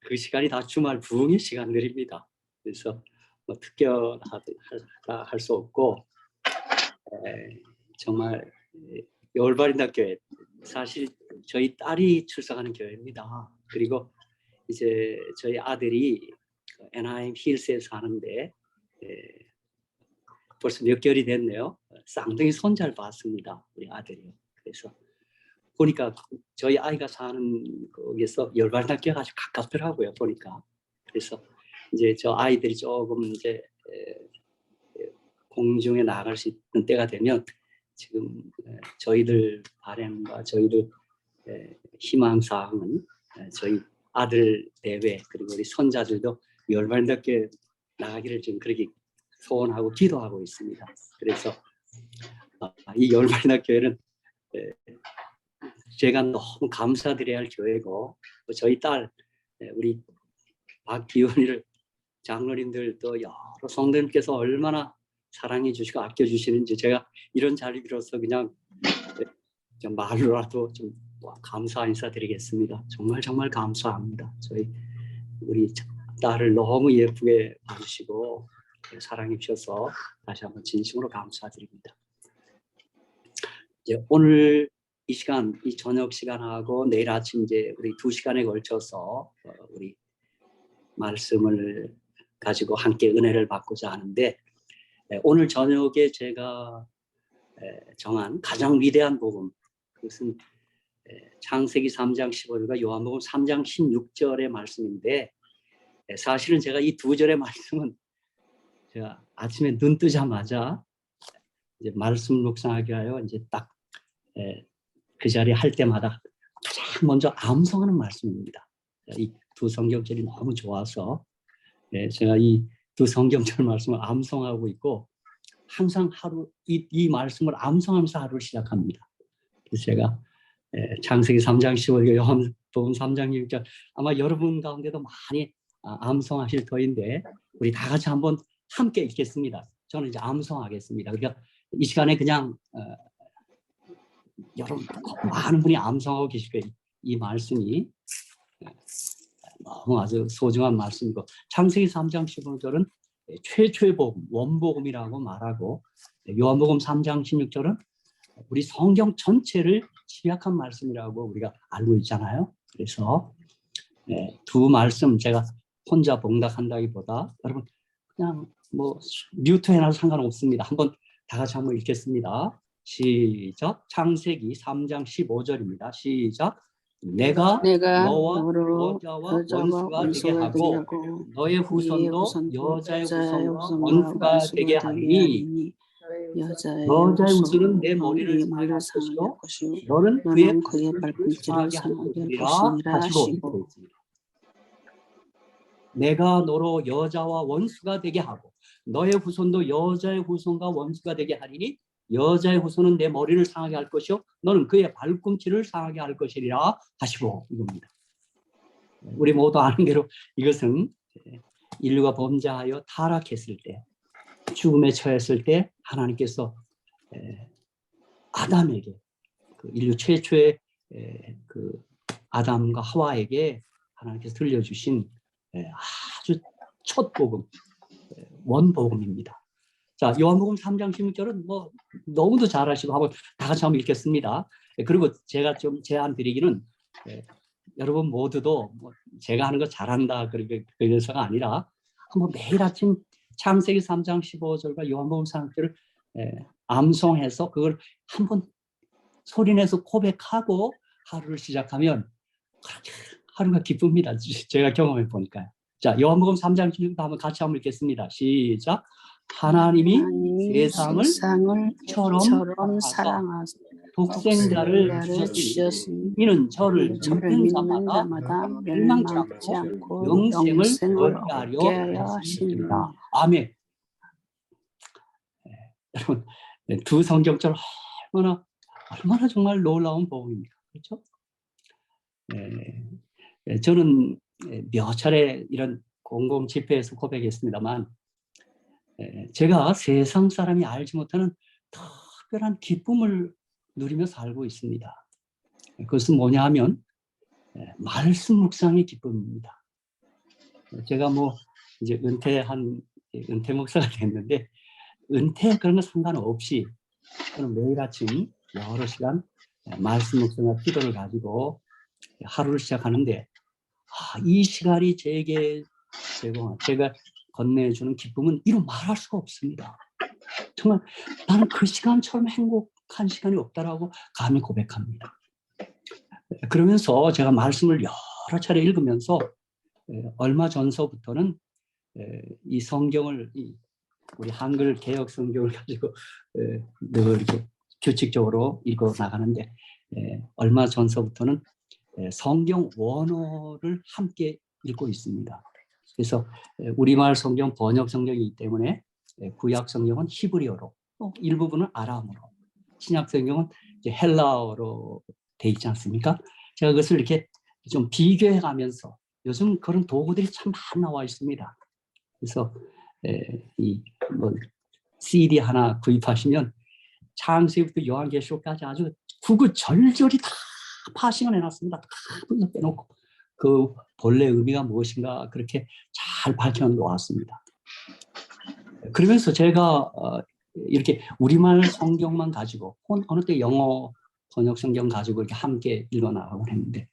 그 시간이 다 주말 부흥의 시간들입니다. 그래서 뭐 특별하다 할 수 없고 정말 올바른 교회 사실 저희 딸이 출석하는 교회입니다. 그리고 이제 저희 아들이 애나임 힐스에 사는데 벌써 몇 개월이 됐네요. 쌍둥이 손자를 봤습니다. 우리 아들이요. 그래서 보니까 저희 아이가 사는 거기서 열반학교가 아주 가깝더라고요. 보니까. 그래서 이제 저 아이들이 조금 이제 공중에 나갈 수 있는 때가 되면 지금 저희들 바람과 저희들 희망사항은 저희 아들 대회 그리고 우리 손자들도 열반학교에 나가기를 지금 그렇게 소원하고 기도하고 있습니다. 그래서 이 열반학교회는 제가 너무 감사드려야 할 교회고 저희 딸 우리 박기훈이를 장로님들 또 여러 성도님께서 얼마나 사랑해 주시고 아껴 주시는지 제가 이런 자리로서 그냥 말로라도 좀 감사 인사드리겠습니다. 정말 정말 감사합니다. 저희 우리 딸을 너무 예쁘게 봐주시고 사랑해 주셔서 다시 한번 진심으로 감사드립니다. 이제 오늘 이 시간, 이 저녁 시간하고 내일 아침 이제 우리 2시간에 걸쳐서 우리 말씀을 가지고 함께 은혜를 받고자 하는데 오늘 저녁에 제가 정한 가장 위대한 복음 그것은 창세기 3장 15절과 요한복음 3장 16절의 말씀인데 사실은 제가 이 두 절의 말씀은 제가 아침에 눈 뜨자마자 이제 말씀 묵상하기 위하여 이제 딱 그 자리에 할 때마다 가장 먼저 암송하는 말씀입니다. 이 두 성경절이 너무 좋아서 제가 이 두 성경절 말씀을 암송하고 있고 항상 하루 이 말씀을 암송하면서 하루를 시작합니다. 그래서 제가 창세기 3장 15절, 요한복음 3장 6절 아마 여러분 가운데도 많이 암송하실 터인데 우리 다 같이 한번 함께 읽겠습니다. 저는 이제 암송하겠습니다. 그러니까 이 시간에 그냥 여러분 많은 분이 암송하고 계실 거예요. 이 말씀이 너무 아주 소중한 말씀이고 창세기 3장 15절은 최초의 복음, 원복음이라고 말하고 요한복음 3장 16절은 우리 성경 전체를 집약한 말씀이라고 우리가 알고 있잖아요. 그래서 두 말씀 제가 혼자 봉독한다기보다 여러분 그냥 뭐 뮤트 해놔도 상관없습니다. 한번 다 같이 한번 읽겠습니다. 시작. 창세기 3장 15절입니다. 시작. 내가 너와 여자와 원수가 되게 하고 너의 후손도 여자의 후손과 원수가 되게 하리니 여자의 후손은 내 머리를 상할 것이요 너는 그의 발꿈치를 상하게 할 것이니라 하시고 내가 너로 여자와 원수가 되게 하고 너의 후손도 여자의 후손과 원수가 되게 하리니 여자의 후손은 내 머리를 상하게 할 것이요 너는 그의 발꿈치를 상하게 할 것이리라 하시고 이겁니다. 우리 모두 아는 대로 이것은 인류가 범죄하여 타락했을 때 죽음에 처했을 때 하나님께서 아담에게 그 인류 최초의 그 아담과 하와에게 하나님께서 들려주신 아주 첫 복음, 원복음입니다. 자, 요한복음 3장 16절은 뭐 너무도 잘 아시고 한번 다 같이 한번 읽겠습니다. 그리고 제가 좀 제안 드리기는 여러분 모두도 뭐 제가 하는 거 잘한다 그래서가 아니라 한번 매일 아침 창세기 3장 15절과 요한복음 3장을 암송해서 그걸 한번 소리내서 고백하고 하루를 시작하면 하루가 기쁩니다. 제가 경험해 보니까요. 자, 요한복음 3장 16절 한번 같이 한번 읽겠습니다. 시작. 하나님이 세상을 처럼 사랑하사 독생자를 주셨으니 이는 저를 믿는 자마다 멸망치 않고 영생을 얻게 하려 하십니다. 아멘. 여러분, 두 성경절 얼마나 정말 놀라운 복음입니까? 그렇죠? 저는 몇 차례 이런 공공 집회에서 고백했습니다만 제가 세상 사람이 알지 못하는 특별한 기쁨을 누리며 살고 있습니다. 그것은 뭐냐 하면 말씀 묵상의 기쁨입니다. 제가 뭐 이제 은퇴 목사가 됐는데 은퇴 그런 거 상관없이 저는 매일 아침 여러 시간 말씀 묵상과 기도를 가지고 하루를 시작하는데 이 시간이 제가 건네주는 기쁨은 이루 말할 수가 없습니다. 정말 나는 그 시간처럼 행복한 시간이 없다라고 감히 고백합니다. 그러면서 제가 말씀을 여러 차례 읽으면서 얼마 전서부터는 이 성경을 우리 한글 개역 성경을 가지고 늘 이렇게 규칙적으로 읽어 나가는데 얼마 전서부터는 성경 원어를 함께 읽고 있습니다. 그래서 우리말 성경 번역 성경이기 때문에 구약 성경은 히브리어로 또 일부분은 아람어로 신약 성경은 이제 헬라어로 돼 있지 않습니까? 제가 그것을 이렇게 좀 비교해 가면서 요즘 그런 도구들이 참 많이 나와 있습니다. 그래서 뭐 CD 하나 구입하시면 창세기부터 요한계시록까지 아주 구구절절히 다 파싱을 해놨습니다. 다 빼놓고 그 본래 의미가 무엇인가 그렇게 잘 밝혀 놓았습니다. 그러면서 제가 이렇게 우리말 성경만 가지고 어느 때 영어 번역 성경 가지고 이렇게 함께 읽어나가고 했는데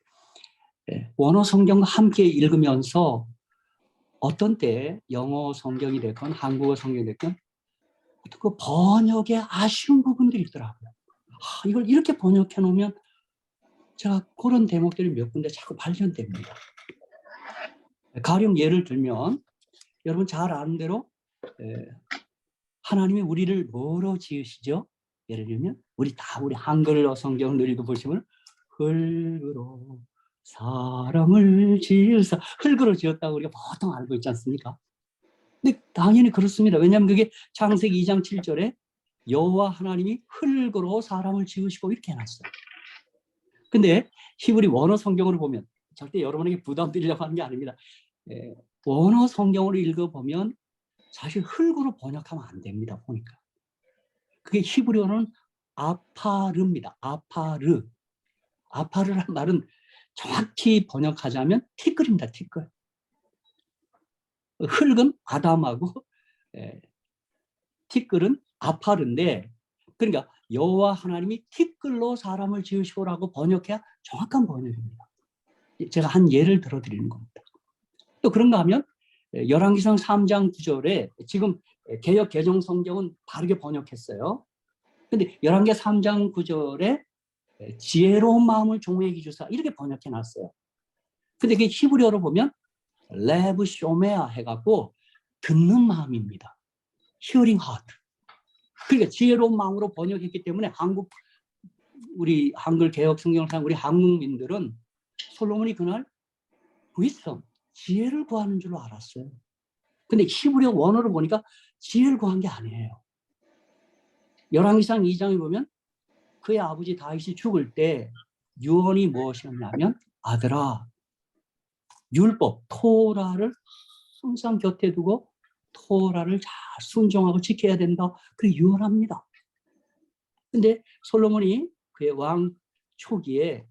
원어 성경과 함께 읽으면서 어떤 때 영어 성경이 됐건 한국어 성경이 됐건 그 번역에 아쉬운 부분들이 있더라고요. 이걸 이렇게 번역해 놓으면 제가 그런 대목들이 몇 군데 자꾸 발견됩니다. 가령 예를 들면 여러분 잘 아는 대로 하나님이 우리를 뭐로 지으시죠? 예를 들면 우리 한글로 성경을 읽어보시면 흙으로 사람을 지으사 흙으로 지었다고 우리가 보통 알고 있지 않습니까? 근데 당연히 그렇습니다. 왜냐하면 그게 창세기 2장 7절에 여호와 하나님이 흙으로 사람을 지으시고 이렇게 해놨어요. 근데 히브리 원어 성경으로 보면 절대 여러분에게 부담 드리려고 하는 게 아닙니다. 원어 성경으로 읽어보면 사실 흙으로 번역하면 안 됩니다. 보니까 그게 히브리어는 아파르입니다. 아파르란 말은 정확히 번역하자면 티끌입니다. 티끌. 흙은 아담하고 티끌은 아파르인데 그러니까 여호와 하나님이 티끌로 사람을 지으시고라고 번역해야 정확한 번역입니다. 제가 한 예를 들어드리는 겁니다. 또 그런가 하면 열왕기상 3장 9절에 지금 개역 개정 성경은 다르게 번역했어요. 근데 열왕기 3장 9절에 지혜로운 마음을 종에게 주사 이렇게 번역해 놨어요. 근데 그게 히브리어로 보면 레브 쇼메아 해갖고 듣는 마음입니다. hearing heart. 그러니까 지혜로운 마음으로 번역했기 때문에 우리 한글 개역 성경상 우리 한국민들은 솔로몬이 그날 wisdom, 지혜를 구하는 줄로 알았어요. 근데 히브리어 원어로 보니까 지혜를 구한 게 아니에요. 열왕기상 2장에 보면 그의 아버지 다윗이 죽을 때 유언이 무엇이었냐면 아들아 율법 토라를 항상 곁에 두고 토라를 잘 순종하고 지켜야 된다. 그렇게 유언합니다. 근데 솔로몬이 그의 왕 초기에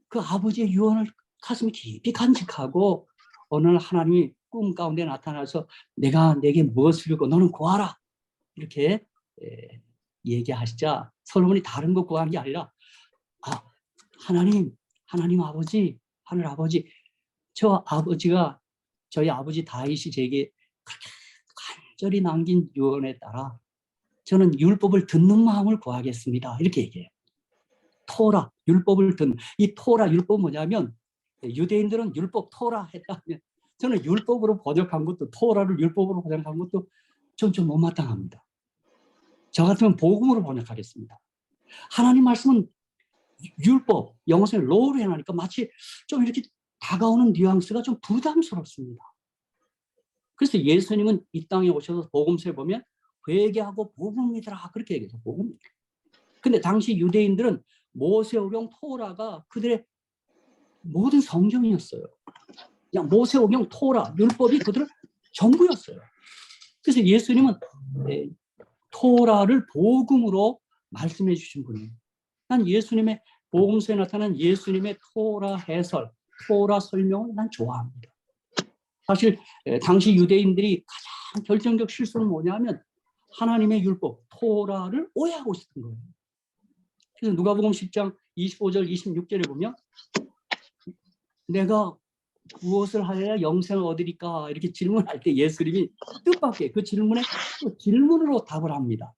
그 아버지의 유언을 가슴에 깊이 간직하고 어느 날 하나님이 꿈 가운데 나타나서 내가 내게 무엇을 주고 너는 구하라 이렇게 얘기하시자 솔로몬이 다른 거 구한 게 아니라 하나님 아버지 하늘 아버지 저희 아버지 다윗이 제게 그렇게 간절히 남긴 유언에 따라 저는 율법을 듣는 마음을 구하겠습니다. 이렇게 얘기해요. 토라, 율법을 듣는. 이 토라, 율법 뭐냐면 유대인들은 율법 토라 했다면 저는 율법으로 번역한 것도 토라를 율법으로 번역한 것도 좀 못마땅합니다. 저 같으면 복음으로 번역하겠습니다. 하나님 말씀은 율법, 영어에서 로우로 해놓으니까 마치 좀 이렇게 다가오는 뉘앙스가 좀 부담스럽습니다. 그래서 예수님은 이 땅에 오셔서 복음서에 보면 회개하고 복음 믿으라 그렇게 얘기해서 복음. 근데 당시 유대인들은 모세오경 토라가 그들의 모든 성경이었어요. 그냥 모세오경 토라 율법이 그들의 전부였어요. 그래서 예수님은 토라를 복음으로 말씀해 주신 분이에요. 난 예수님의 복음서에 나타난 예수님의 토라 해설, 토라 설명을 난 좋아합니다. 사실 당시 유대인들이 가장 결정적 실수는 뭐냐면 하나님의 율법 토라를 오해하고 있었던 거예요. 그래서 누가복음 10장 25절 26절에 보면 내가 무엇을 하여야 영생을 얻으리까 이렇게 질문할 때 예수님이 뜻밖의 그 질문에 또 질문으로 답을 합니다.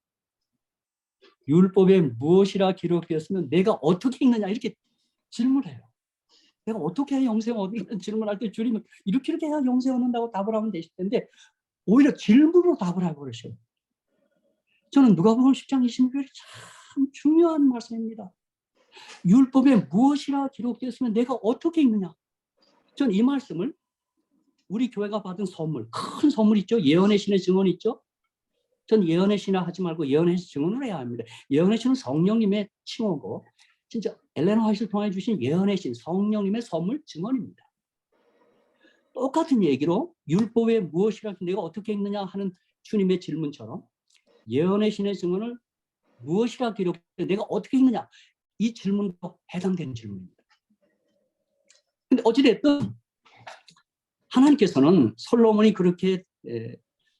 율법에 무엇이라 기록되었으면 내가 어떻게 읽느냐 이렇게 질문해요. 내가 어떻게 해야 영생을 얻으리까 질문할 때 주님은 이렇게 해야 영생을 얻는다고 답을 하면 되실 텐데 오히려 질문으로 답을 하고 그러셔요. 저는 누가복음 10장 26절이 참 중요한 말씀입니다. 율법에 무엇이라 기록되었으면 내가 어떻게 읽느냐. 전 이 말씀을 우리 교회가 받은 선물, 큰 선물 있죠. 예언의 신의 증언 있죠. 전 예언의 신화 하지 말고 예언의 증언을 해야 합니다. 예언의 신은 성령님의 칭호고 진짜 엘레나 화이트를 통해 주신 예언의 신, 성령님의 선물 증언입니다. 똑같은 얘기로 율법에 무엇이라 내가 어떻게 읽느냐 하는 주님의 질문처럼 예언의 신의 증언을 무엇이라 기록해 내가 어떻게 읽느냐 이 질문도 해당되는 질문입니다. 근데 어찌됐든 하나님께서는 솔로몬이 그렇게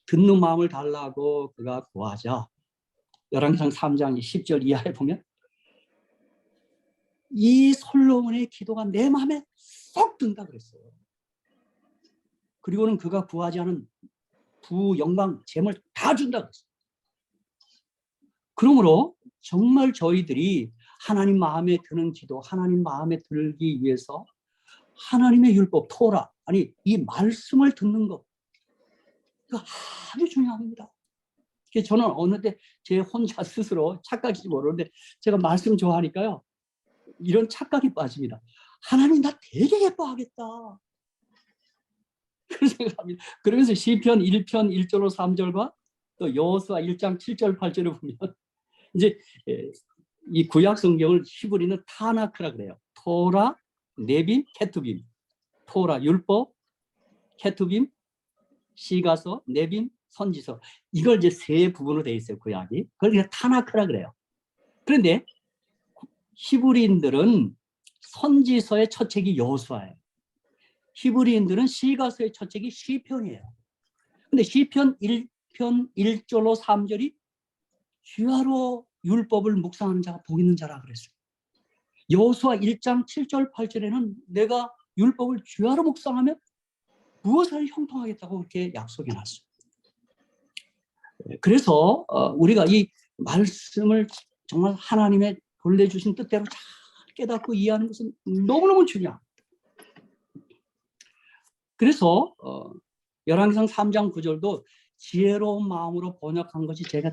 듣는 마음을 달라고 그가 구하자 열왕기상 3장 10절 이하에 보면 이 솔로몬의 기도가 내 마음에 쏙 든다 그랬어요. 그리고는 그가 구하지 않은 부, 영광, 재물 다 준다 그랬어요. 그러므로 정말 저희들이 하나님 마음에 드는 기도, 하나님 마음에 들기 위해서 하나님의 율법, 토라, 아니 이 말씀을 듣는 것 이거 아주 중요합니다. 저는 어느 때 제 혼자 스스로 착각인지 모르는데 제가 말씀 좋아하니까요. 이런 착각이 빠집니다. 하나님 나 되게 예뻐하겠다. 그런 생각합니다. 그러면서 시편 1편 1절로 3절과 또 여호수아 1장 7절 8절을 보면 이제 이 구약 성경을 히브리는 타나크라 그래요. 토라, 네빔, 케투빔. 토라 율법, 케투빔, 시가서, 네빔, 선지서. 이걸 이제 세 부분으로 되어 있어요. 구약이. 그걸 그냥 타나크라 그래요. 그런데 히브리인들은 선지서의 첫 책이 여호수아예요. 히브리인들은 시가서의 첫 책이 시편이에요. 근데 시편 1편 1절로 3절이 주야로 율법을 묵상하는 자가 복 있는 자라 그랬어요. 여호수아 1장 7절 8절에는 내가 율법을 주야로 묵상하면 무엇을 형통하겠다고 그렇게 약속해 놨어요. 그래서 우리가 이 말씀을 정말 하나님의 본래 주신 뜻대로 잘 깨닫고 이해하는 것은 너무너무 중요합니다. 그래서 열왕기상 3장 9절도 지혜로운 마음으로 번역한 것이 제가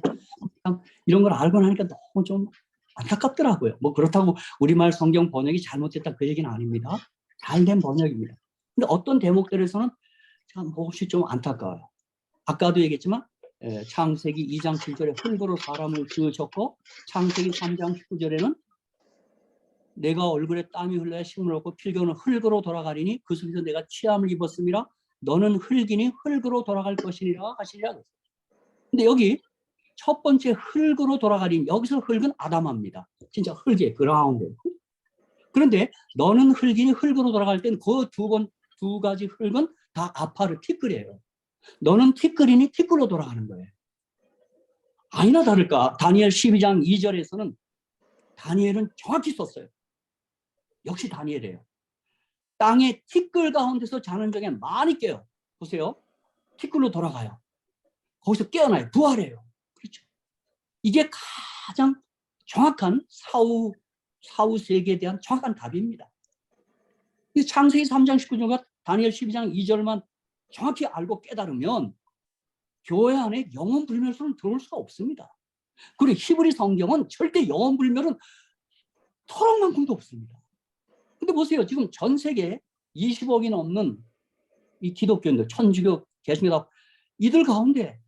이런 걸 알고 나니까 너무 좀 안타깝더라고요. 뭐 그렇다고 우리말 성경 번역이 잘못됐다 그 얘기는 아닙니다. 잘된 번역입니다. 근데 어떤 대목들에서는 참 몹시 좀 안타까워요. 아까도 얘기했지만 창세기 2장 7절에 흙으로 사람을 지으셨고 창세기 3장 19절에는 내가 얼굴에 땀이 흘러야 식물 얻고 필경은 흙으로 돌아가리니 그 속에서 내가 취함을 입었음이라 너는 흙이니 흙으로 돌아갈 것이니라 하시리라. 근데 여기 첫 번째 흙으로 돌아가리니 여기서 흙은 아담합니다. 진짜 흙이에요. 그라운드. 그런데 너는 흙이니 흙으로 돌아갈 땐 그 두 가지 흙은 다 아파르 티끌이에요. 너는 티끌이니 티끌로 돌아가는 거예요. 아니나 다를까 다니엘 12장 2절에서는 다니엘은 정확히 썼어요. 역시 다니엘이에요. 땅의 티끌 가운데서 자는 중에 많이 깨요. 보세요. 티끌로 돌아가요. 거기서 깨어나요. 부활해요. 그렇죠. 이게 가장 정확한 사후 세계에 대한 정확한 답입니다. 창세기 3장 19절과 다니엘 12장 2절만 정확히 알고 깨달으면 교회 안에 영혼 불멸수는 들어올 수가 없습니다. 그리고 히브리 성경은 절대 영혼 불멸은 털어만큼도 없습니다. 근데 보세요. 지금 전 세계 20억이 넘는 이 기독교인들, 천주교, 개신교 이들 가운데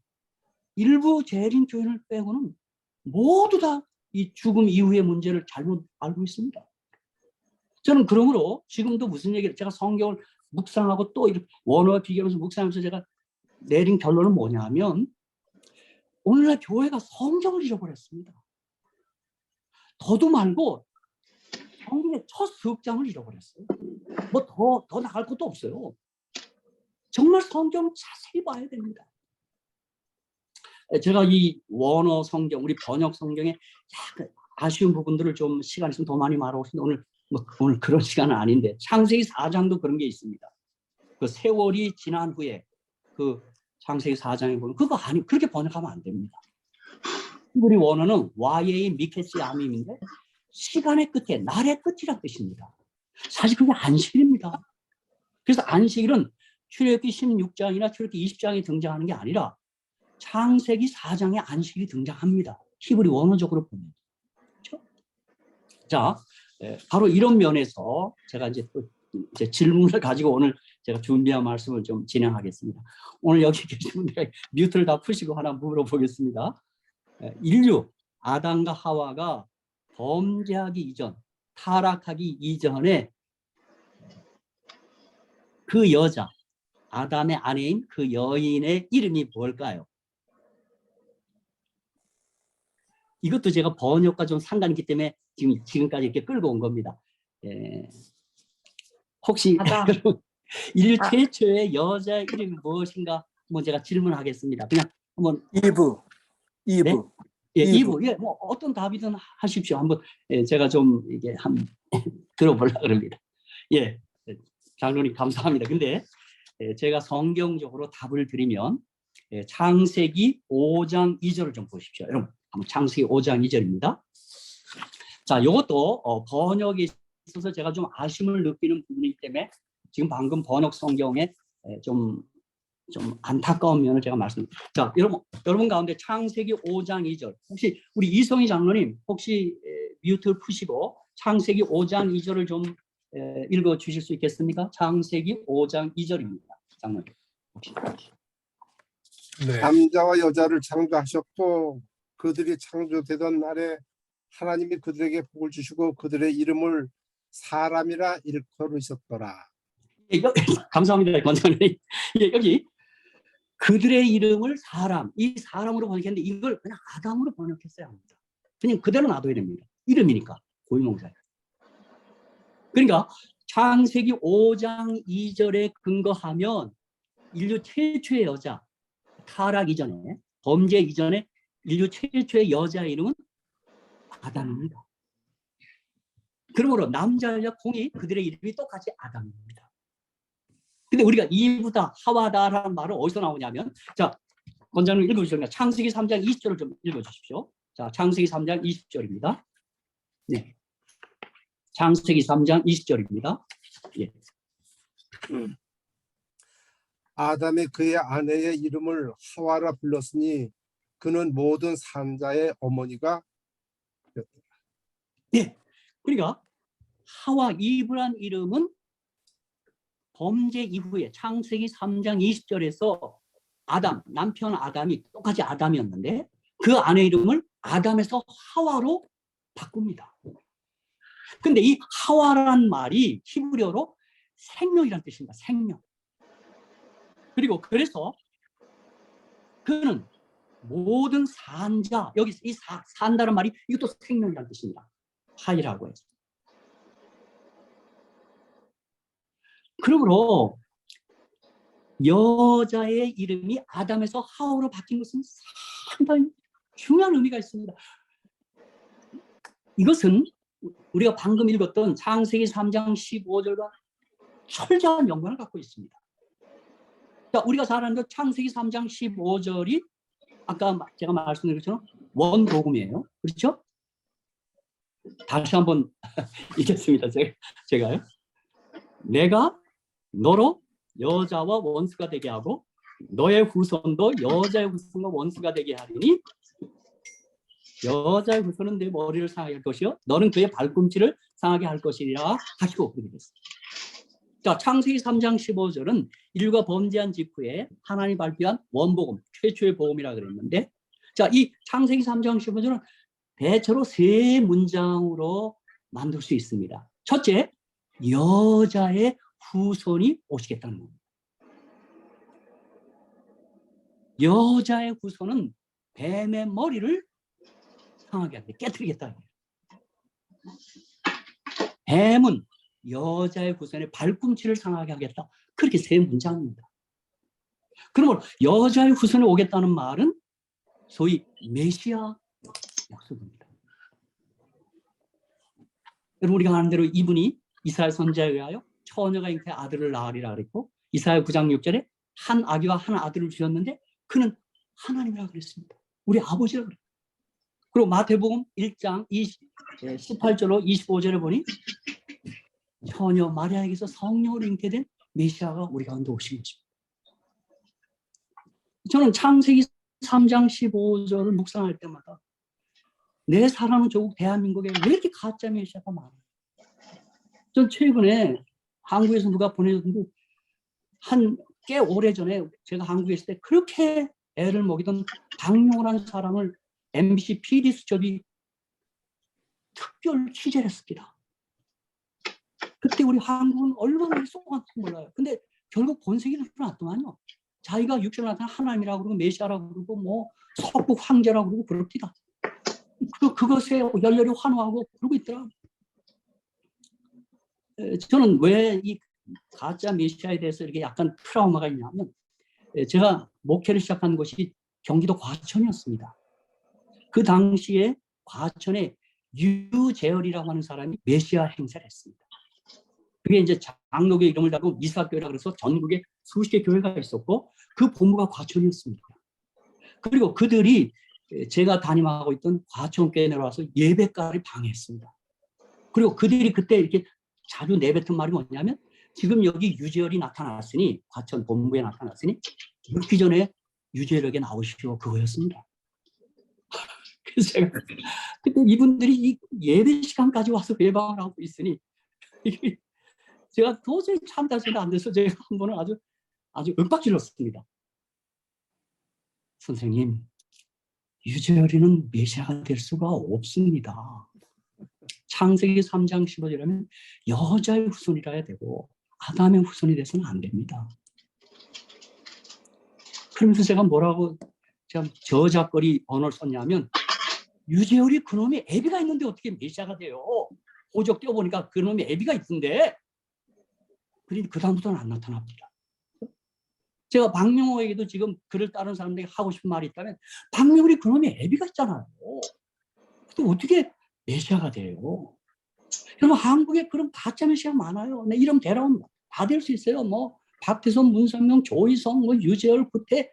일부 재림 교인을 빼고는 모두 다 이 죽음 이후의 문제를 잘못 알고 있습니다. 저는 그러므로 지금도 무슨 얘기를 제가 성경을 묵상하고 또 이렇게 원어와 비교하면서 묵상하면서 제가 내린 결론은 뭐냐면 오늘날 교회가 성경을 잃어버렸습니다. 더도 말고 성경의 첫 석 장을 잃어버렸어요. 뭐 더 나갈 것도 없어요. 정말 성경 자세히 봐야 됩니다. 제가 이 원어 성경, 우리 번역 성경에 약간 아쉬운 부분들을 좀 시간 있으면 더 많이 말하고 싶은데 오늘 그런 시간은 아닌데 창세기 4장도 그런 게 있습니다. 그 세월이 지난 후에 그 창세기 4장에 보면 그거 아니 그렇게 번역하면 안 됩니다. 우리 원어는 와예이 미케스 아밈인데 시간의 끝에 날의 끝이란 뜻입니다. 사실 그게 안식일입니다. 그래서 안식일은 출애굽기 16장이나 출애굽기 20장에 등장하는 게 아니라 창세기 4장에 안식일이 등장합니다. 히브리 원어적으로 보면. 그렇죠? 자, 바로 이런 면에서 제가 이제 또 질문을 가지고 오늘 제가 준비한 말씀을 좀 진행하겠습니다. 오늘 여기 계신 분들 뮤트를 다 푸시고 하나 물어보겠습니다. 인류 아담과 하와가 범죄하기 이전, 타락하기 이전에 그 여자, 아담의 아내인 그 여인의 이름이 뭘까요? 이것도 제가 번역과 좀 상관이 있기 때문에 지금까지 이렇게 끌고 온 겁니다. 혹시 인류 최초의 여자의 이름이 무엇인가? 한번 제가 질문하겠습니다. 그냥 한번 이브. 네? 예, 이브. 예, 뭐 어떤 답이든 하십시오. 한번 제가 좀 이게 한번 들어보려고 합니다. 예, 장로님 감사합니다. 근데 제가 성경적으로 답을 드리면 창세기 5장 2절을 좀 보십시오. 여러분, 한번 창세기 5장 2절입니다. 자, 이것도 번역에 있어서 제가 좀 아쉬움을 느끼는 부분이기 때문에 지금 방금 번역 성경에 좀 안타까운 면을 제가 말씀드립니다. 자, 여러분 가운데 창세기 5장 2절 혹시 우리 이성희 장로님 혹시 뮤트를 푸시고 창세기 5장 2절을 좀 읽어 주실 수 있겠습니까? 창세기 5장 2절입니다. 장로님. 네. 남자와 여자를 창조하셨고 그들이 창조되던 날에 하나님이 그들에게 복을 주시고 그들의 이름을 사람이라 일컬으셨더라. 예, 감사합니다, 권장님. 예, 여기 그들의 이름을 사람, 이 사람으로 번역했는데 이걸 그냥 아담으로 번역했어야 합니다. 그냥 그대로 놔둬야 됩니다. 이름이니까 고유명사예요. 그러니까 창세기 5장 2절에 근거하면 인류 최초의 여자, 타락 이전에, 범죄 이전에 인류 최초의 여자 이름은 아담입니다. 그러므로 남자와 공이 그들의 이름이 똑같이 아담입니다. 근데 우리가 이브다, 하와다라는 말은 어디서 나오냐면, 자, 권장님 읽어주시면 창세기 3장 20절을 좀 읽어주십시오. 자, 창세기 3장 20절입니다. 네. 창세기 3장 20절입니다. 예. 아담이 그의 아내의 이름을 하와라 불렀으니 그는 모든 산자의 어머니가 되었다. 예. 그러니까 하와 이브란 이름은 범죄 이후에 창세기 3장 20절에서 아담, 남편 아담이 똑같이 아담이었는데 그 아내 이름을 아담에서 하와로 바꿉니다. 근데 이 하와란 말이 히브리어로 생명이란 뜻입니다. 생명. 그리고 그래서 그는 모든 산자, 여기 이 산다는 말이 이것도 생명이란 뜻입니다. 하이라고 해서. 그러므로 여자의 이름이 아담에서 하와로 바뀐 것은 상당히 중요한 의미가 있습니다. 이것은 우리가 방금 읽었던 창세기 3장 15절과 철저한 연관을 갖고 있습니다. 자, 우리가 잘 아는 창세기 3장 15절이 아까 제가 말씀드린 것처럼 원복음이에요. 그렇죠? 다시 한번 읽겠습니다. 제가요. 내가 너로 여자와 원수가 되게 하고 너의 후손도 여자의 후손과 원수가 되게 하리니 여자의 후손은 내 머리를 상하게 할 것이요 너는 그의 발꿈치를 상하게 할 것이라 하시고 그렇게 됐습니다. 자, 창세기 3장 15절은 인류가 범죄한 직후에 하나님이 발표한 원복음, 최초의 복음이라 그랬는데, 자, 이 창세기 3장 15절은 대체로 세 문장으로 만들 수 있습니다. 첫째, 여자의 후손이 오시겠다는 겁니다. 여자의 후손은 뱀의 머리를 상하게 하겠다, 깨트리겠다. 뱀은 여자의 후손의 발꿈치를 상하게 하겠다. 그렇게 세 문장입니다. 그러면 여자의 후손이 오겠다는 말은 소위 메시아 약속입니다. 여러분 우리가 아는 대로 이분이 이스라엘 선지자에 의하여 처녀가 잉태 아들을 낳으리라 그랬고 이사야 9장 6절에 한 아기와 한 아들을 주셨는데 그는 하나님이라고 그랬습니다. 우리 아버지라고 그랬어요. 그리고 마태복음 1장 18절로 25절에 보니 처녀 마리아에게서 성령으로 잉태된 메시아가 우리 가운데 오신 것입니다. 저는 창세기 3장 15절을 묵상할 때마다 내 사랑하는 조국 대한민국에 왜 이렇게 가짜 메시아가 많아요? 전 최근에 한국에서 누가 보내줬는데 한 꽤 오래전에 제가 한국에 있을 때 그렇게 애를 먹이던 박용호라는 사람을 MBC PD 수첩이 특별 취재를 했습니다. 그때 우리 한국은 얼마나 쏘았는지 몰라요. 근데 결국 본색이 드러났더만요. 자기가 육신을 나타난 하나님이라고 그러고 메시아라고 그러고 뭐 석국 황제라고 그러고 그럽니다. 그것에 열렬히 환호하고 그러고 있더라고요. 저는 왜 이 가짜 메시아에 대해서 이렇게 약간 트라우마가 있냐면 제가 목회를 시작한 곳이 경기도 과천이었습니다. 그 당시에 과천에 유재열이라고 하는 사람이 메시아 행사를 했습니다. 그게 이제 장로교 이름을 달고 미사교회라 그래서 전국에 수십 개 교회가 있었고 그 본부가 과천이었습니다. 그리고 그들이 제가 담임하고 있던 과천교회에 내려와서 예배가를 방해했습니다. 그리고 그들이 그때 이렇게 자주 내뱉은 말이 뭐냐면 지금 여기 유재열이 나타났으니 과천 본부에 나타났으니 묻기 전에 유재열에게 나오시오 그거였습니다. 그래서 제가 그때 이분들이 이 예배 시간까지 와서 예방을 하고 있으니 제가 도저히 참다시는 안 돼서 제가 한 번은 아주 윽박질렀습니다. 선생님, 유재열이는 메시아가 될 수가 없습니다. 창세기 3장 15절에는 여자의 후손이라야 되고 아담의 후손이 돼서는 안 됩니다. 그러면서 제가 뭐라고 제가 저작거리 언어를 썼냐면 유재열이 그놈이 애비가 있는데 어떻게 메시아가 돼요? 호적 떼어보니까 그놈이 애비가 있던데 그러니 그 다음부터는 안 나타납니다. 제가 박명호에게도 지금 그를 따르는 사람들에게 하고 싶은 말이 있다면 박명호이 그놈이 애비가 있잖아요. 또 어떻게 메시아가 돼요? 여러분 한국에 그런 가짜 메시아 많아요. 내 이름 대라면 다 될 수 있어요. 뭐 박태선, 문선명, 조희성, 뭐 유재열, 구태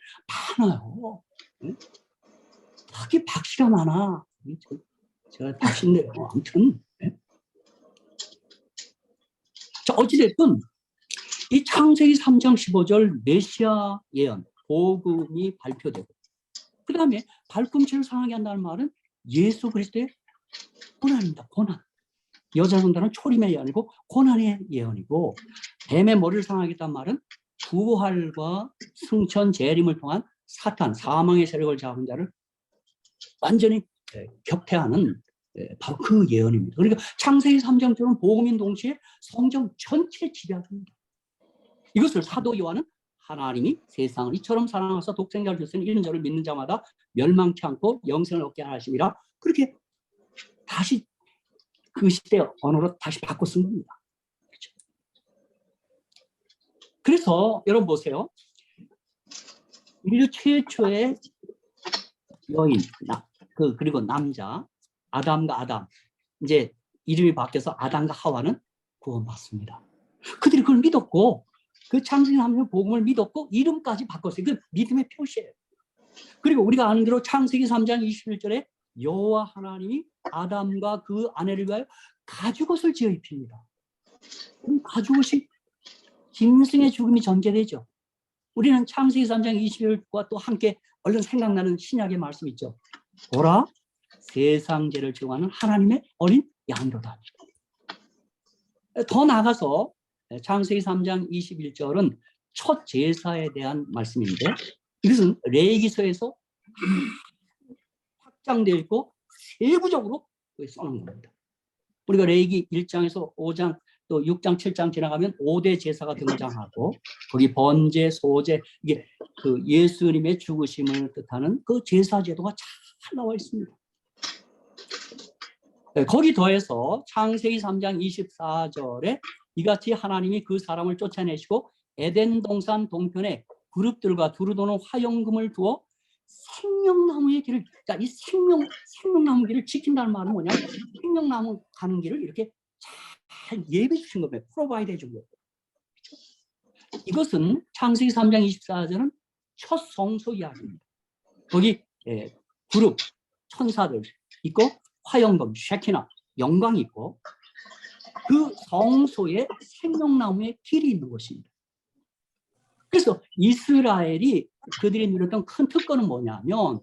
많아요. 특히 박씨가 많아. 제가 박씨인데요. 아무튼 자 어찌됐든 이 창세기 3장 15절 메시아 예언 복음이 발표되고 그 다음에 발꿈치를 상하게 한다는 말은 예수 그리스도의 고난입니다. 고난. 여자 전다는 초림의 예언이고 고난의 예언이고 뱀의 머리를 상하겠다는 말은 부활과 승천 재림을 통한 사탄 사망의 세력을 잡은 자를 완전히 격퇴하는 바로 그 예언입니다. 그러니까 창세기 3장처럼 복음인 동시에 성경 전체에 지배합니다. 이것을 사도 요한은 하나님이 세상을 이처럼 사랑하사 독생자를 주시니 이런 저를 믿는 자마다 멸망치 않고 영생을 얻게 하심이라 그렇게 다시 그 시대 언어로 다시 바꿔 쓴 겁니다. 그렇죠? 그래서 여러분 보세요. 인류 최초의 여인 그리고 남자 아담과 아담 이제 이름이 바뀌어서 아담과 하와는 구원받습니다. 그들이 그걸 믿었고 그 창세기 하나님의 복음을 믿었고 이름까지 바꿨어요. 그 믿음의 표시예요. 그리고 우리가 아는 대로 창세기 3장 21절에 여호와 하나님이 아담과 그 아내를 위하여 가죽옷을 지어 입힙니다. 그럼 가죽옷이 짐승의 죽음이 전제되죠. 우리는 창세기 3장 21절과 또 함께 얼른 생각나는 신약의 말씀 있죠. 보라 세상 죄를 지고하는 하나님의 어린 양이로다. 더 나아가서 창세기 3장 21절은 첫 제사에 대한 말씀인데 이것은 레위기서에서 확장되어 있고 세부적으로 써놓은 겁니다. 우리가 레위기 1장에서 5장 또 6장 7장 지나가면 5대 제사가 등장하고 거기 번제, 소제 이게 그 예수님의 죽으심을 뜻하는 그 제사 제도가 잘 나와 있습니다. 거기 더해서 창세기 3장 24절에 이같이 하나님이 그 사람을 쫓아내시고 에덴 동산 동편에 그룹들과 두루도는 화영금을 두어 생명나무의 길을, 자, 이 생명나무 길을 지킨다는 말은 뭐냐? 생명나무 가는 길을 이렇게 잘 예배해 주신 겁니다. 프로바이드 해준 거예요. 이것은 창세기 3장 24절은 첫 성소 이야기입니다. 거기 그룹, 천사들 있고 화영금, 쉐키나, 영광이 있고 그 성소에 생명나무의 길이 있는 것입니다. 그래서 이스라엘이 그들이 누렸던 큰 특권은 뭐냐면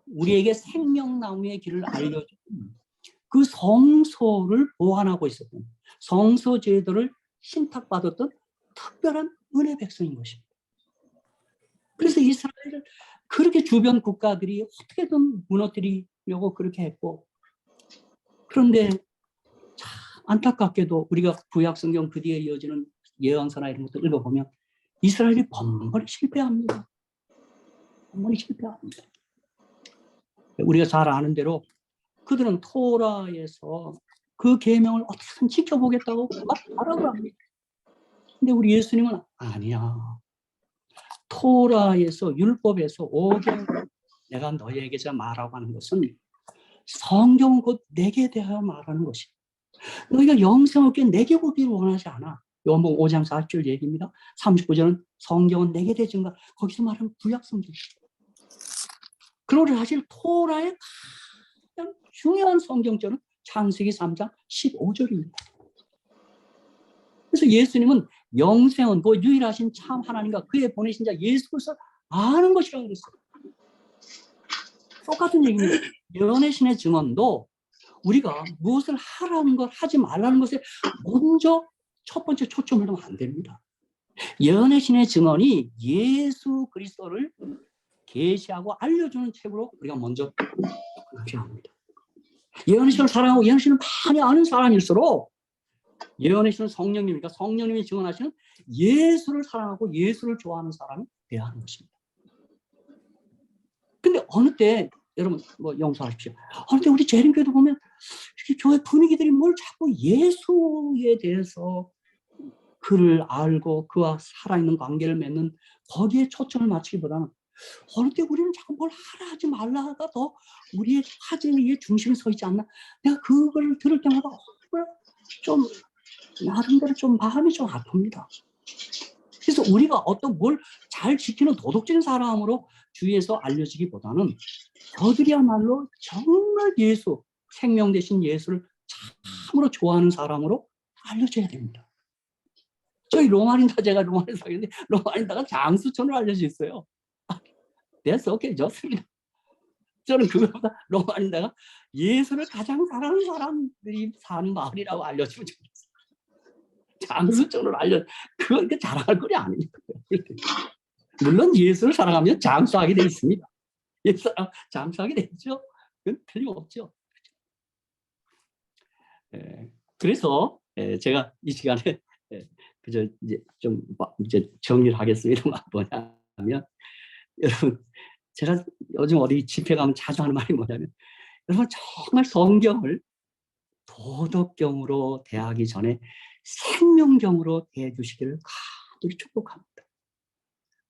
우리에게 생명나무의 길을 알려준 그 성소를 보관하고 있었던 성소 제도를 신탁받았던 특별한 은혜 백성인 것입니다. 그래서 이스라엘을 그렇게 주변 국가들이 어떻게든 무너뜨리려고 그렇게 했고, 그런데 참 안타깝게도 우리가 구약 성경 그 뒤에 이어지는 예언서나 이런 것들 읽어보면 이스라엘이 번번이 실패합니다. 번번이 실패합니다. 우리가 잘 아는 대로 그들은 토라에서 그 계명을 어떻게든 지켜보겠다고 막 하라고 합니다. 근데 우리 예수님은 아니야. 토라에서 율법에서 5경 내가 너희에게 말하고 하는 것은 성경은 곧 내게 대하여 말하는 것이. 너희가 영생 얻게 내게 보기를 원하지 않아. 요한복음 5장 40절 얘기입니다. 39절은 성경은 내게 대증가. 거기서 말하는 구약 성경. 그러나 사실 토라의 가장 중요한 성경절은 창세기 3장 15절입니다. 그래서 예수님은 영생은 그 유일하신 참 하나님과 그의 보내신 자 예수 그리스도를 아는 것이라고 그랬어요. 똑같은 얘기입니다. 예언의 신의 증언도 우리가 무엇을 하라는 것, 하지 말라는 것에 먼저 첫 번째 초점을 두면 안 됩니다. 예언의 신의 증언이 예수 그리스도를 계시하고 알려주는 책으로 우리가 먼저 그렇게 합니다. 예언의 신을 사랑하고 예언의 신을 많이 아는 사람일수록 예언의 신은 성령님이니까 성령님이 증언하시는 예수를 사랑하고 예수를 좋아하는 사람이 되어야 하는 것입니다. 근데 어느 때 여러분 뭐 용서하십시오. 어느 때 우리 재림교도 보면 교회 분위기들이 뭘 자꾸 예수에 대해서 그를 알고 그와 살아있는 관계를 맺는 거기에 초점을 맞추기보다는 어느 때 우리는 자꾸 뭘 하라 하지 말라가 더 우리의 화제의 중심에 서 있지 않나. 내가 그걸 들을 때마다 좀 나름대로 좀 마음이 좀 아픕니다. 그래서 우리가 어떤 뭘 잘 지키는 도덕적인 사람으로 주위에서 알려지기보다는 저들이야말로 정말 예수, 생명 대신 예수를 참으로 좋아하는 사람으로 알려져야 됩니다. 저희 로마린다, 제가 로마린 사는데 로마린다가 장수천으로 알려져 있어요. That's okay, 좋습니다. 저는 그것보다 로마린다가 예수를 가장 사랑하는 사람들이 사는 마을이라고 알려주면 좋겠어요. 장수천으로 그건 자랑할 거리 아닙니까? 물론 예수를 사랑하면 장수하게 돼 있습니다. 예수 장수하게 되죠. 그건 틀림없죠. 그래서 제가 이 시간에 그저 이제 정리를 하겠습니다만 뭐냐면 여러분 제가 요즘 어디 집회 가면 자주 하는 말이 뭐냐면 여러분 정말 성경을 도덕경으로 대하기 전에 생명경으로 대해 주시기를 간절히 축복합니다.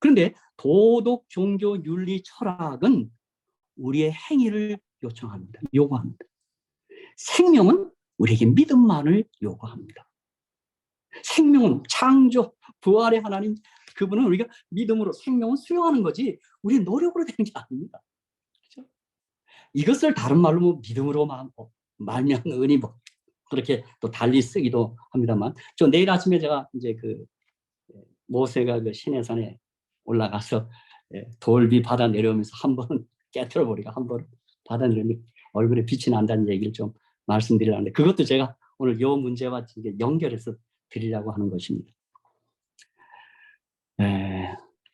그런데 도덕, 종교, 윤리, 철학은 우리의 행위를 요청합니다. 요구합니다. 생명은 우리에게 믿음만을 요구합니다. 생명은 창조, 부활의 하나님, 그분은 우리가 믿음으로 생명은 수용하는 거지 우리의 노력으로 되는 게 아닙니다. 그렇죠? 이것을 다른 말로 뭐 믿음으로 말미암은 은이 뭐 그렇게 또 달리 쓰기도 합니다만, 저 내일 아침에 제가 이제 그 모세가 그 시내산에 올라가서 돌비 받아 내려오면서 한번 깨트려 버리고 한번 받아 내려오면 얼굴에 빛이 난다는 얘기를 좀 말씀드리려는데 그것도 제가 오늘 이 문제와 연결해서 드리려고 하는 것입니다.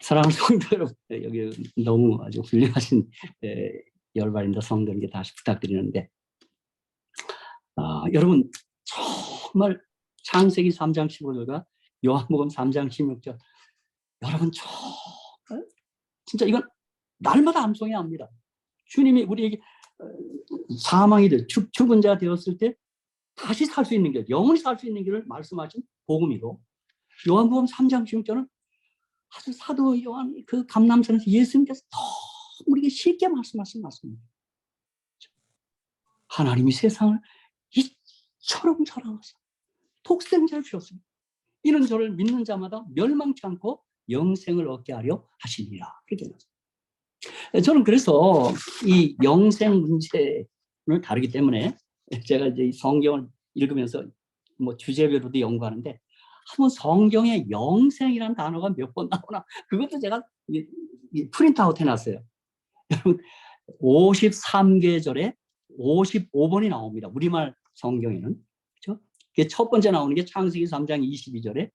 사랑하는 성도 여러분, 여기 너무 아주 훌륭하신 열발인도 성도님께 다시 부탁드리는데 여러분 정말 창세기 3장 15절과 요한복음 3장 16절 여러분 정말 진짜 이건 날마다 암송해야 합니다. 주님이 우리에게 사망이 죽은 자 되었을 때 다시 살 수 있는 길, 영원히 살 수 있는 길을 말씀하신 복음이고 요한복음 3장 16절은 아주 사도 요한 그 감람산에서 예수님께서 너무 우리에게 쉽게 말씀하신 말씀입니다. 하나님이 세상을 이처럼 사랑하사 독생자를 주셨습니다. 이는 저를 믿는 자마다 멸망치 않고 영생을 얻게 하려 하시니라. 그렇게 말합니다. 저는 그래서 이 영생 문제를 다루기 때문에 제가 이제 이 성경을 읽으면서 뭐 주제별로도 연구하는데 한번 성경에 영생이라는 단어가 몇 번 나오나 그것도 제가 프린트아웃 해놨어요. 여러분 53계절에 55번이 나옵니다. 우리말 성경에는. 그렇죠? 첫 번째 나오는 게 창세기 3장 22절에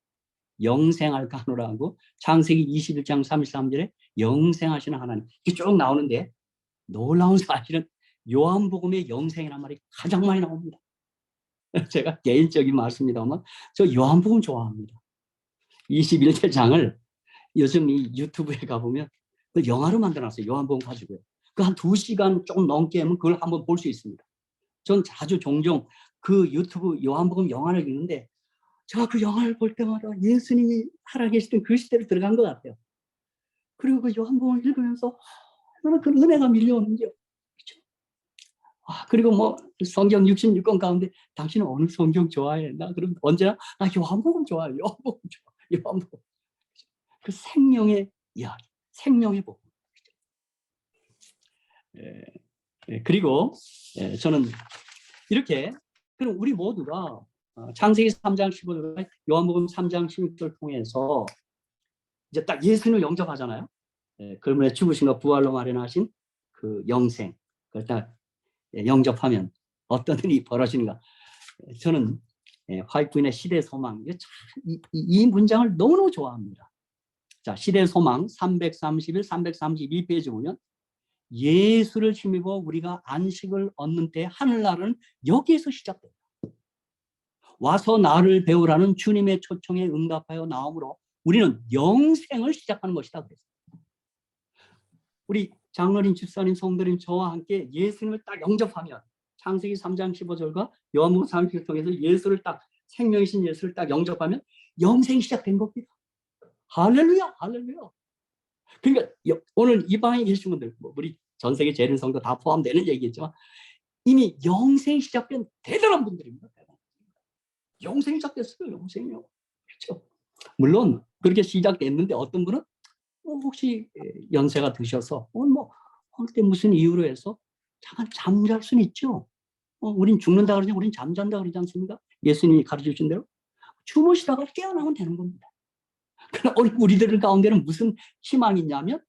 영생할까노라고 창세기 21장 33절에 영생하시는 하나님 이게 쭉 나오는데 놀라운 사실은 요한복음의 영생이라는 말이 가장 많이 나옵니다. 제가 개인적인 말씀입니다만 저 요한복음 좋아합니다. 21개 장을 요즘 이 유튜브에 가보면 그 영화로 만들어놨어요. 요한복음 가지고요. 그 한 2시간 조금 넘게 하면 그걸 한번 볼 수 있습니다. 전 자주 종종 그 유튜브 요한복음 영화를 읽는데 제가 그 영화를 볼 때마다 예수님이 살아계시던 그 시대로 들어간 것 같아요. 그리고 그 요한복음을 읽으면서 얼마나 그 은혜가 밀려오는지요. 그렇죠? 그리고 뭐 성경 66권 가운데 당신은 어느 성경 좋아해? 나 그럼 언제나 나 요한복음 좋아해요. 요한복음 좋아. 요한복음. 그 생명의 이야기, 생명의 복음. 그리고 저는 이렇게 그럼 우리 모두가 창세기 3장 15절, 요한복음 3장 16절 통해서 이제 딱 예수님을 영접하잖아요. 그러면 죽으신과 부활로 마련하신 그 영생, 그걸 딱 영접하면 어떤 일이 벌어지는가. 저는 화이트인의 시대 소망, 이 문장을 너무너무 좋아합니다. 자, 시대 소망 331, 332페이지 보면 예수를 힘입어 우리가 안식을 얻는 때 하늘나라는 여기에서 시작됩니다. 와서 나를 배우라는 주님의 초청에 응답하여 나오므로 우리는 영생을 시작하는 것이다 그랬어요. 우리 장로님, 집사님, 성도님 저와 함께 예수님을 딱 영접하면 창세기 3장 15절과 요한복음 30절 통해서 예수를 딱 생명이신 예수를 딱 영접하면 영생이 시작된 겁니다. 할렐루야, 할렐루야. 그러니까 오늘 이 방에 계신 분들, 우리 전 세계 재림 성도 다 포함되는 얘기겠지만 이미 영생이 시작된 대단한 분들입니다. 영생이 시작됐어요. 영생이요. 그렇죠. 물론 그렇게 시작됐는데 어떤 분은 혹시 연세가 드셔서 뭐 그때 무슨 이유로 해서 잠깐 잠잘 수는 있죠. 우린 죽는다 그러지 우린 잠잔다 그러지 않습니까? 예수님이 가르쳐 주신 대로 주무시다가 깨어나면 되는 겁니다. 그러나 우리들 가운데는 무슨 희망이 있냐면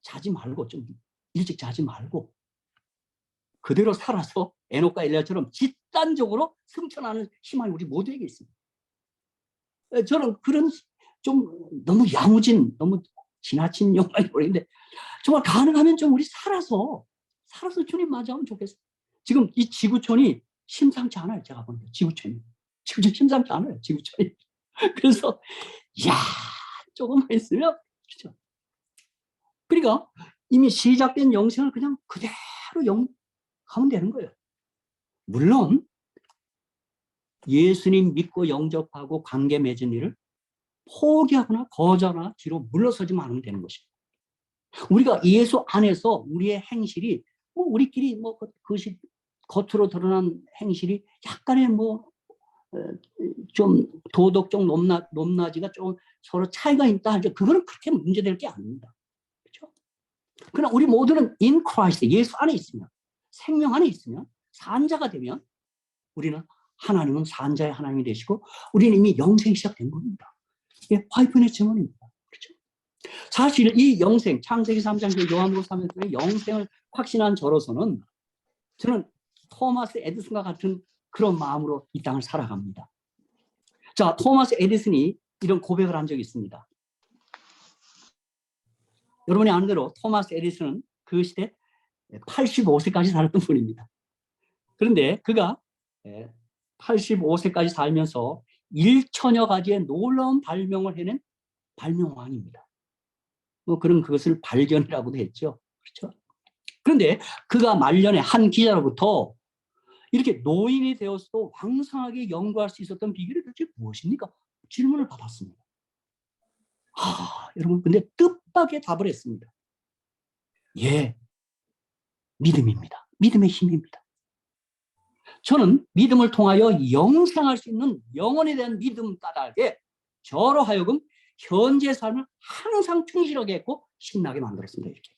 자지 말고 좀 일찍 자지 말고 그대로 살아서 에녹과 엘리야처럼 집단적으로 승천하는 희망이 우리 모두에게 있습니다. 저는 그런 좀 너무 야무진, 너무 지나친 욕망이 보이는데 정말 가능하면 좀 우리 살아서 주님 맞이하면 좋겠어요. 지금 이 지구촌이 심상치 않아요. 제가 보니까 지구촌이 심상치 않아요. 지구촌이. 그래서 야 조금만 있으면 그렇죠. 그러니까 이미 시작된 영생을 그냥 그대로 가면 되는 거예요. 물론 예수님 믿고 영접하고 관계 맺은 일을 포기하거나 거절하거나 뒤로 물러서지 않으면 되는 것입니다. 우리가 예수 안에서 우리의 행실이 우리끼리 그것이 겉으로 드러난 행실이 약간의 좀 도덕적 높낮이가 좀 서로 차이가 있다 하죠. 그거는 그렇게 문제될 게 아닙니다. 그렇죠? 그러나 우리 모두는 in Christ, 예수 안에 있으면, 생명 안에 있으면, 산자가 되면 우리는 하나님은 산자의 하나님이 되시고 우리는 이미 영생이 시작된 겁니다. 이게 화이트의 증언입니다. 그렇죠? 사실 이 영생, 창세기 3장 요한복음 3장의 영생을 확신한 저로서는 저는 토마스 에디슨과 같은 그런 마음으로 이 땅을 살아갑니다. 자, 토마스 에디슨이 이런 고백을 한 적이 있습니다. 여러분이 아는 대로 토마스 에디슨은 그 시대 85세까지 살았던 분입니다. 그런데 그가 85세까지 살면서 1천여 가지의 놀라운 발명을 해낸 발명왕입니다. 그런 그것을 발견이라고도 했죠. 그렇죠? 그런데 그가 말년에 한 기자로부터 이렇게 노인이 되어서도 왕성하게 연구할 수 있었던 비결이 도대체 무엇입니까? 질문을 받았습니다. 여러분, 근데 뜻밖의 답을 했습니다. 예, 믿음입니다. 믿음의 힘입니다. 저는 믿음을 통하여 영생할 수 있는 영혼에 대한 믿음 까닭에 저로 하여금 현재 삶을 항상 충실하게 했고 신나게 만들었습니다. 이렇게.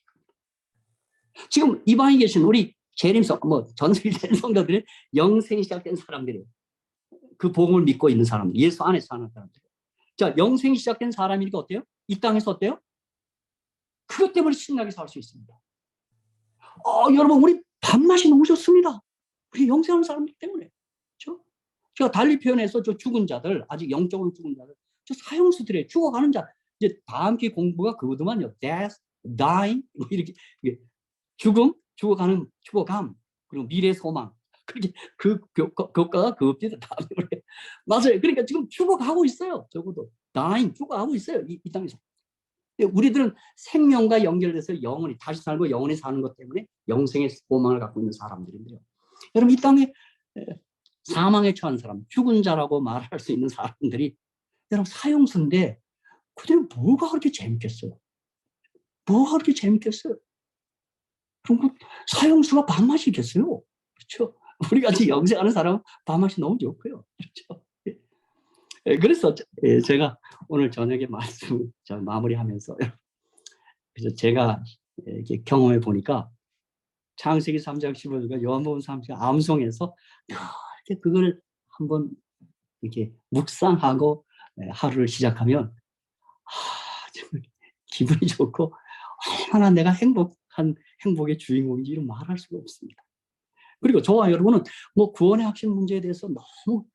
지금 이 방에 계신 우리 재림성, 전세된 성도들이 영생이 시작된 사람들이에요. 그 복음을 믿고 있는 사람들, 예수 안에서 사는 사람들. 자, 영생이 시작된 사람이니까 어때요? 이 땅에서 어때요? 그것 때문에 신나게 살 수 있습니다. 여러분, 우리 밥맛이 너무 좋습니다. 우리 영생하는 사람들 때문에. 그렇죠? 제가 달리 표현해서 저 죽은 자들, 아직 영적으로 죽은 자들, 저 사형수들에 죽어가는 자, 이제 다음 기 공부가 그거더만요. death, dying, 이렇게 죽음, 죽어감, 그리고 미래 소망. 그렇게 그 교과가 그겁니다. 맞아요. 그러니까 지금 죽어가고 있어요. 적어도 dying, 죽어가고 있어요. 이 땅에서. 우리들은 생명과 연결돼서 영원히 다시 살고 영원히 사는 것 때문에 영생의 소망을 갖고 있는 사람들인데요. 여러분, 이 땅에 사망에 처한 사람, 죽은 자라고 말할 수 있는 사람들이 여러분 사형수인데 그들은 뭐가 그렇게 재밌겠어요? 뭐가 그렇게 재밌겠어요? 그럼 사형수가 밥맛이 있겠어요? 그렇죠? 우리 같이 영생하는 사람은 밥맛이 너무 좋고요. 그렇죠? 그래서 제가 오늘 저녁에 말씀 마무리하면서 그래서 제가 이렇게 경험해 보니까 창세기 3장 15절과 요한복음 3장 암송해서 이렇게 그걸 한번 이렇게 묵상하고 하루를 시작하면 정말 기분이 좋고 얼마나 내가 행복의 주인공인지 말할 수가 없습니다. 그리고 저와 여러분은 구원의 확신 문제에 대해서 너무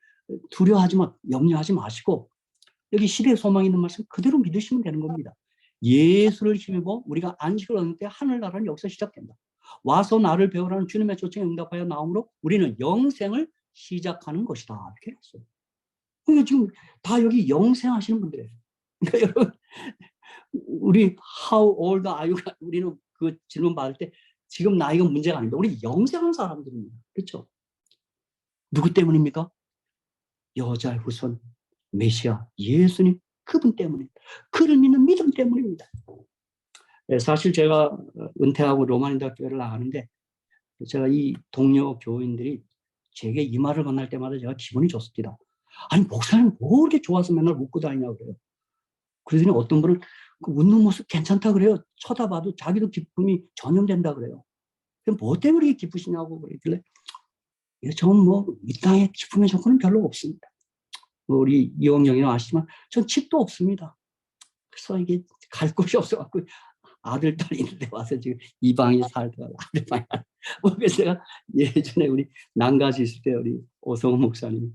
두려워하지 염려하지 마시고 여기 시대의 소망이 있는 말씀 그대로 믿으시면 되는 겁니다. 예수를 힘입어 우리가 안식을 얻는 때 하늘나라는 여기서 시작된다. 와서 나를 배우라는 주님의 초청에 응답하여 나오므로 우리는 영생을 시작하는 것이다. 이렇게 했어요. 그러니까 지금 다 여기 영생하시는 분들이에요. 그러니까 여러분, 우리 how old are you? 우리는 그 질문 받을 때 지금 나이가 문제가 아닙니다. 우리 영생한 사람들입니다. 그렇죠? 누구 때문입니까? 여자의 후손 메시아 예수님 그분 때문입니다. 그를 믿는 믿음 때문입니다. 사실 제가 은퇴하고 로마인대학교를 나가는데 제가 이 동료 교인들이 제게 이 말을 만날 때마다 제가 기분이 좋습니다. 아니 목사님 뭐 이렇게 좋아서 맨날 웃고 다니냐고 그래요. 그러더니 어떤 분은 그 웃는 모습 괜찮다 그래요. 쳐다봐도 자기도 기쁨이 전염된다 그래요. 그럼 뭐 때문에 이렇게 기쁘시냐고 그러길래 저는 이 땅에 기쁨의 조건은 별로 없습니다. 우리 이용영이는 아시지만 전 집도 없습니다. 그래서 이게 갈 곳이 없어갖고 아들, 딸 있는데 와서 지금 이 방에 살다가 아들 방에 그래서 제가 예전에 우리 난가지 있을 때 우리 오성호 목사님이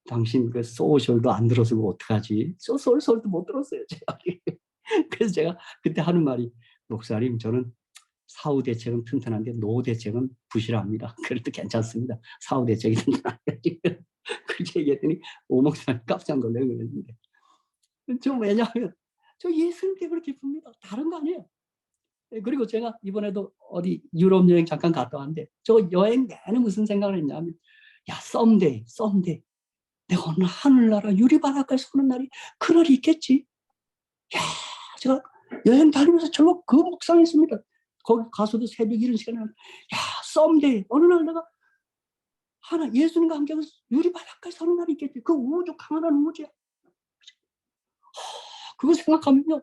당신 그 소셜도 안 들어서고 어떡하지? 소셜도 못 들었어요. 제가. 그래서 제가 그때 하는 말이 목사님 저는 사후 대책은 튼튼한데 노후 대책은 부실합니다. 그래도 괜찮습니다. 사후 대책이 튼튼한데 그렇게 얘기했더니 오 목사님 깜짝 놀라고 그랬는데 왜냐하면 저 예수님 때문에 기쁩니다. 다른 거 아니에요. 그리고 제가 이번에도 어디 유럽 여행 잠깐 갔다 왔는데 저 여행 내내 무슨 생각을 했냐면 야 someday 내가 어느 하늘나라 유리바닷가에 서는 날이 그날이 있겠지. 야 제가 여행 다니면서 저거 그 묵상했습니다. 거기 가서도 새벽 이런 시간에 야 someday 어느 날 내가 예수님과 함께 유리바닷가에 서는 날이 있겠지. 그 우주 강한 우주야. 그거 생각하면요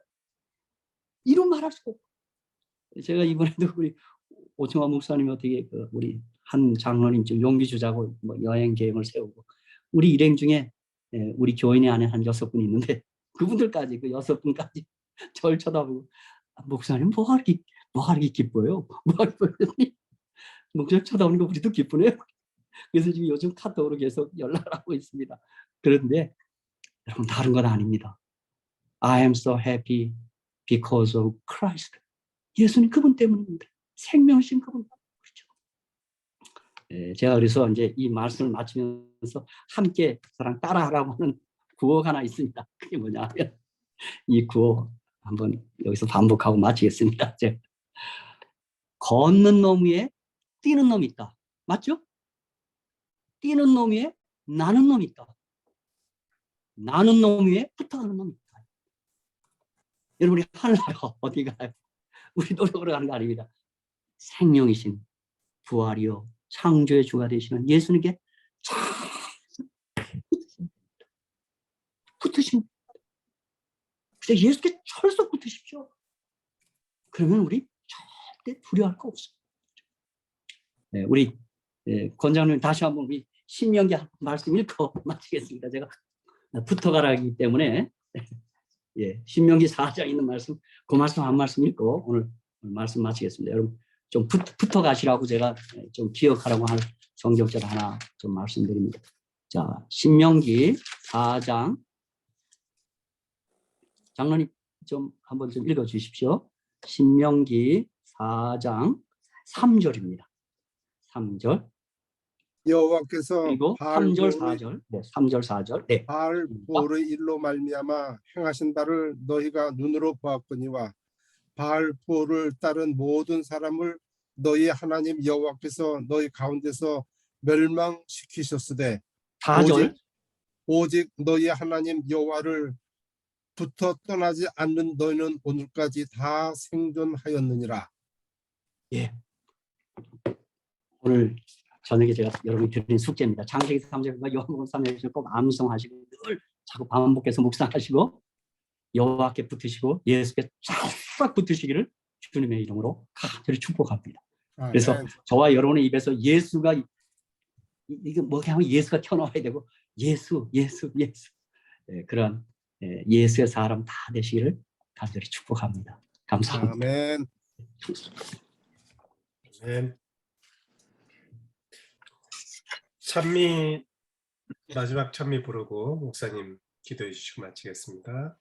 이런 말할 수가 없고 제가 이번에도 우리 오청환 목사님이 어떻게 우리 한 장로님 좀 용기 주자고 여행 계획을 세우고 우리 일행 중에 우리 교인의 안에 한 6분 있는데 그분들까지 그 6분까지 저를 쳐다보고 목사님 뭐가 이렇게 기뻐요? 뭐가 기뻐요? 목사님 쳐다보니까 우리도 기쁘네요. 그래서 지금 요즘 카톡으로 계속 연락을 하고 있습니다. 그런데 여러분 다른 건 아닙니다. I am so happy because of Christ. 예수님 그분 때문입니다. 생명이신 그분. 그렇죠. 제가 그래서 이제 이 말씀을 마치면서 함께 저랑 따라하라고 하는 구호가 하나 있습니다. 그게 뭐냐면 이 구호 한번 여기서 반복하고 마치겠습니다. 걷는 놈 위에 뛰는 놈이 있다. 맞죠? 뛰는 놈 위에 나는 놈이 있다. 나는 놈 위에 붙어가는 놈이 있다. 여러분 우리 하늘나라 어디 가요? 우리 노력으로 가는 거 아닙니다. 생명이신 부활이요 창조의 주가 되시는 예수님께 붙으신 예수께 철썩 붙으십시오. 그러면 우리 절대 두려워할 거 없어요. 네, 우리 권장님 다시 한번 우리 신명기 말씀 읽고 마치겠습니다. 제가 붙어가라기 때문에 신명기 4장 있는 말씀 그 말씀 한 말씀 읽고 오늘 말씀 마치겠습니다. 여러분 좀 붙어가시라고 제가 좀 기억하라고 할 성경절 하나 좀 말씀드립니다. 자, 신명기 4장 장로님 좀 한번 좀 읽어 주십시오. 신명기 4장 3절입니다. 3절 여호와께서 그리고 3절 4절 3절 4절 바알보르의 일로 말미암아 행하신 바를 너희가 눈으로 보았거니와 바알보르를 따른 모든 사람을 너희 하나님 여호와께서 너희 가운데서 멸망시키셨으되 4절 오직 너희 하나님 여호와를 붙어 떠나지 않는 너희는 오늘까지 다 생존하였느니라. 예. 오늘 저녁에 제가 여러분이 드린 숙제입니다. 창세기 3장과 요한복음 3장을 꼭 암송하시고 늘 자꾸 반복해서 묵상하시고 여호와께 붙으시고 예수께 쫙 붙으시기를 주님의 이름으로 간절히 축복합니다. 그래서 저와 여러분의 입에서 예수가 이게 뭐게 하면 예수가 튀어나와야 되고 예수 그런 예수의 사람 다 되시기를 간절히 축복합니다. 감사합니다. 아멘. 아멘. 찬미 마지막 찬미 부르고 목사님 기도해 주시고 마치겠습니다.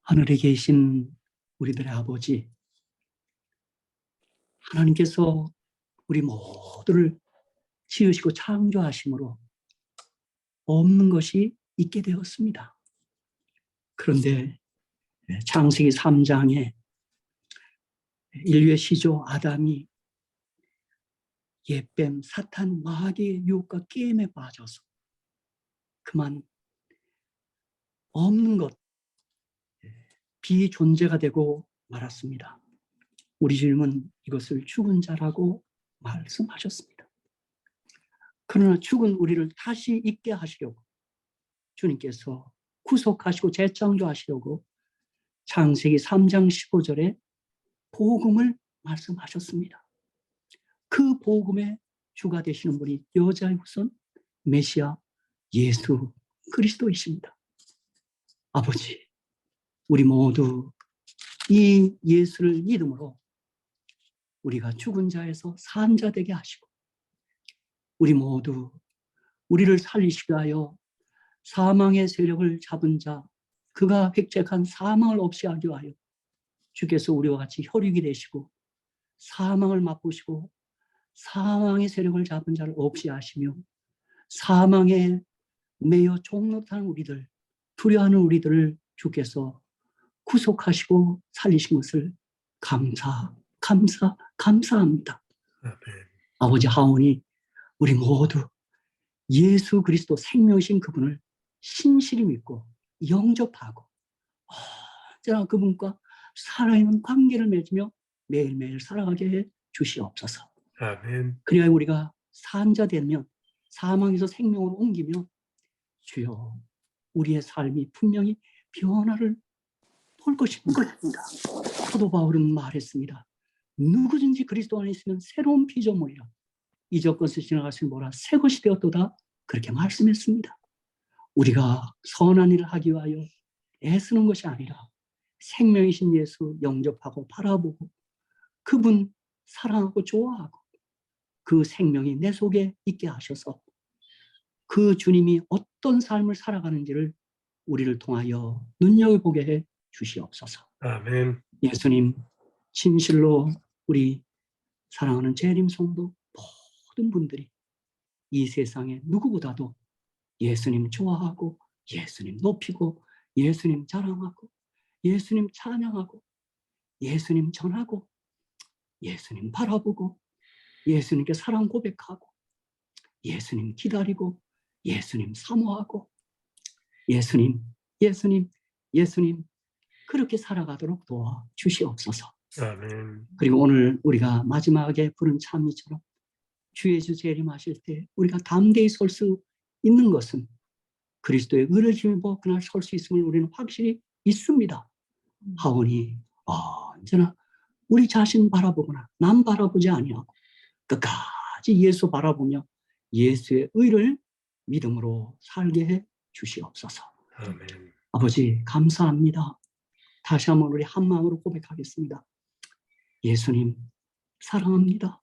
하늘에 계신 우리들의 아버지, 하나님께서 우리 모두를 지으시고 창조하심으로 없는 것이 있게 되었습니다. 그런데 창세기 3장에 인류의 시조 아담이 옛뱀 사탄 마귀의 유혹과 게임에 빠져서 그만 없는 것, 비존재가 되고 말았습니다. 우리 주님은 이것을 죽은 자라고 말씀하셨습니다. 그러나 죽은 우리를 다시 있게 하시려고 주님께서 구속하시고 재창조하시려고 창세기 3장 15절에 복음을 말씀하셨습니다. 그 복음의 주가 되시는 분이 여자의 후손 메시아 예수 그리스도이십니다. 아버지, 우리 모두 이 예수를 믿음으로 우리가 죽은 자에서 산 자 되게 하시고 우리 모두 우리를 살리시기 위하여 사망의 세력을 잡은 자, 그가 획책한 사망을 없이 하기 위하여 주께서 우리와 같이 혈육이 되시고 사망을 맛보시고 사망의 세력을 잡은 자를 없이 하시며 사망에 매여 종노릇하는 우리들, 두려워하는 우리들을 주께서 구속하시고 살리신 것을 감사합니다. 아멘. 아버지 하오니 우리 모두 예수 그리스도 생명이신 그분을 신실히 믿고 영접하고 언제나 그분과 살아있는 관계를 맺으며 매일매일 살아가게 해 주시옵소서. 아멘. 그래야 우리가 산자 되면 사망에서 생명으로 옮기며 주여 우리의 삶이 분명히 변화를 볼 것입니다. 사도 바울은 말했습니다. 누구든지 그리스도 안에 있으면 새로운 피조물이라 이전 것을 지나가시는 뭐라 새 것이 되었도다 그렇게 말씀했습니다. 우리가 선한 일을 하기 위하여 애쓰는 것이 아니라 생명이신 예수 영접하고 바라보고 그분 사랑하고 좋아하고 그 생명이 내 속에 있게 하셔서 그 주님이 어떤 삶을 살아가는지를 우리를 통하여 눈여겨보게 해 주시옵소서. 아멘. 예수님 진실로 우리 사랑하는 재림 성도 모든 분들이 이 세상에 누구보다도 예수님 좋아하고 예수님 높이고 예수님 자랑하고 예수님 찬양하고 예수님 전하고 예수님 바라보고 예수님께 사랑 고백하고 예수님 기다리고 예수님 사모하고 예수님 그렇게 살아가도록 도와 주시옵소서. 아멘. 그리고 오늘 우리가 마지막에 부른 찬미처럼 주 예수 재림하실 때 우리가 담대히 설 수 있는 것은 그리스도의 의를 힘입어 그날 설 수 있음을 우리는 확실히 있습니다. 하오니 언제나 우리 자신 바라보거나 남 바라보지 아니하고 끝까지 예수 바라보며 예수의 의를 믿음으로 살게 해 주시옵소서. 아멘. 아버지 감사합니다. 다시 한번 우리 한 마음으로 고백하겠습니다. 예수님 사랑합니다.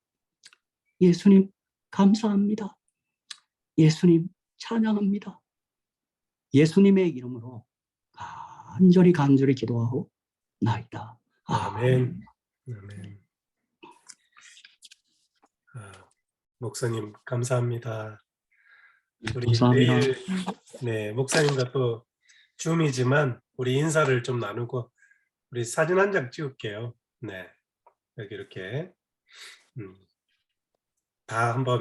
예수님 감사합니다. 예수님 찬양합니다. 예수님의 이름으로 간절히 기도하고 나이다. 아멘. 아멘. 목사님 감사합니다. 우리 감사합니다. 내일 목사님과 또 줌이지만 우리 인사를 좀 나누고 우리 사진 한 장 찍을게요. 네, 여기 이렇게 다 한번